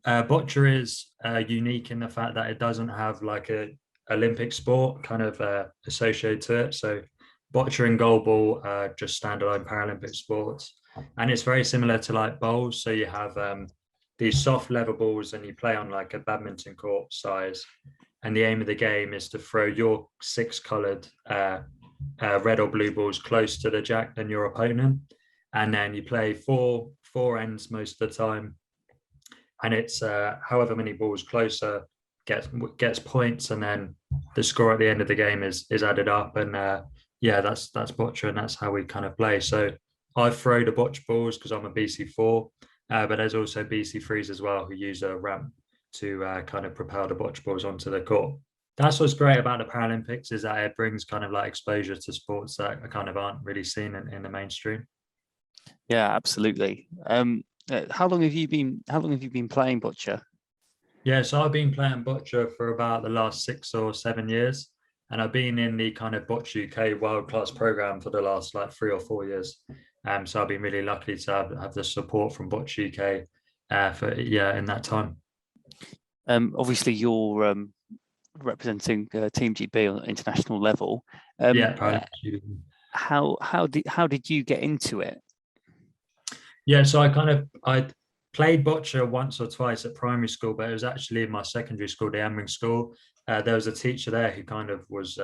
Boccia is unique in the fact that it doesn't have like a Olympic sport kind of associated to it. So boccia and goalball are just standalone Paralympic sports, and it's very similar to like bowls. So you have these soft leather balls, and you play on like a badminton court size. And the aim of the game is to throw your six coloured red or blue balls close to the jack than your opponent, and then you play four ends most of the time, and it's however many balls closer gets points, and then the score at the end of the game is added up, and yeah, that's boccia, and that's how we kind of play. So I throw the boccia balls because I'm a BC4, but there's also BC3s as well who use a ramp to kind of propel the boccia balls onto the court. That's what's great about the Paralympics, is that it brings kind of like exposure to sports that kind of aren't really seen in the mainstream. Yeah, absolutely. How long have you been playing boccia? Yeah, so I've been playing boccia for about the last 6 or 7 years, and I've been in the kind of Boccia UK world class program for the last like 3 or 4 years. So I've been really lucky to have the support from Boccia UK for in that time. Obviously, you're representing Team GB on international level. How did you get into it? Yeah, so I played boccia once or twice at primary school, but it was actually in my secondary school, the Emmering School. There was a teacher there who kind of was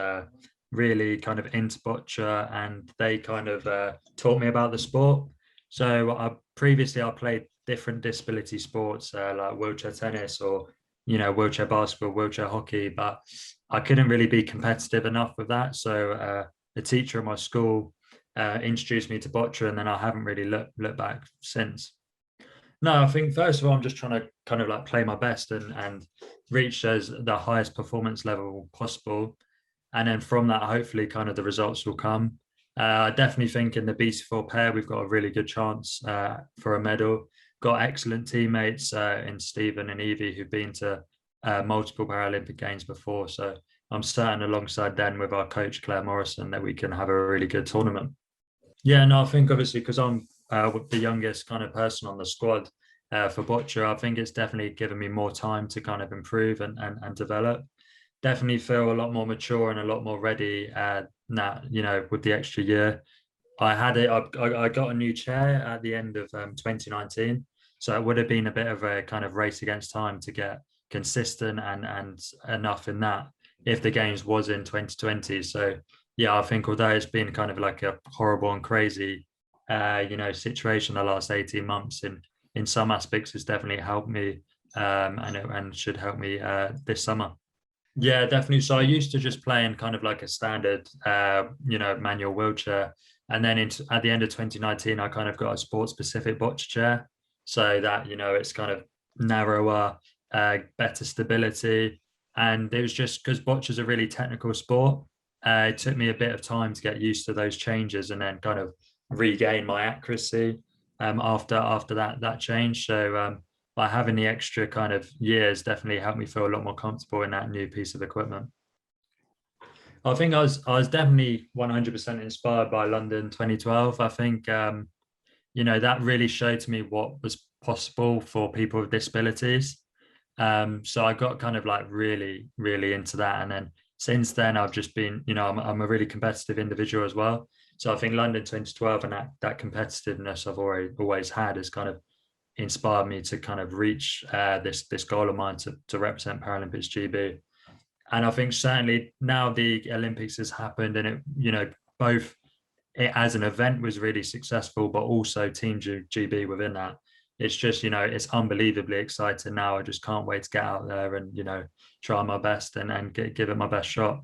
really kind of into boccia, and they kind of taught me about the sport. So previously I played different disability sports like wheelchair tennis or wheelchair basketball, wheelchair hockey, but I couldn't really be competitive enough with that. So the teacher at my school introduced me to boccia, and then I haven't really looked back since. No, I think first of all, I'm just trying to kind of like play my best and reach the highest performance level possible. And then from that, hopefully kind of the results will come. I definitely think in the BC4 pair, we've got a really good chance for a medal. Got excellent teammates in Stephen and Evie who've been to multiple Paralympic Games before. So I'm certain alongside them with our coach, Claire Morrison, that we can have a really good tournament. Yeah, no, I think obviously because I'm the youngest kind of person on the squad for boccia, I think it's definitely given me more time to kind of improve and develop. Definitely feel a lot more mature and a lot more ready now, with the extra year. I got a new chair at the end of 2019. So it would have been a bit of a kind of race against time to get consistent and enough in that if the games was in 2020. So yeah, I think although it's been kind of like a horrible and crazy situation the last 18 months, in some aspects it's definitely helped me and should help me this summer. Yeah, definitely. So I used to just play in kind of like a standard manual wheelchair, and then at the end of 2019 I kind of got a sports specific boccia chair, so that it's kind of narrower, better stability. And it was just because boccia is a really technical sport. It took me a bit of time to get used to those changes and then kind of regain my accuracy after that change. So by having the extra kind of years definitely helped me feel a lot more comfortable in that new piece of equipment. I think I was definitely 100% inspired by London 2012. I think that really showed to me what was possible for people with disabilities. So I got kind of like really, really into that. And then since then, I've just been, I'm a really competitive individual as well. So I think London 2012 and that competitiveness I've always had has kind of inspired me to kind of reach this goal of mine to represent Paralympics GB. And I think certainly now the Olympics has happened, and both it as an event was really successful, but also Team GB within that. It's just, it's unbelievably exciting now. I just can't wait to get out there and, try my best and give it my best shot.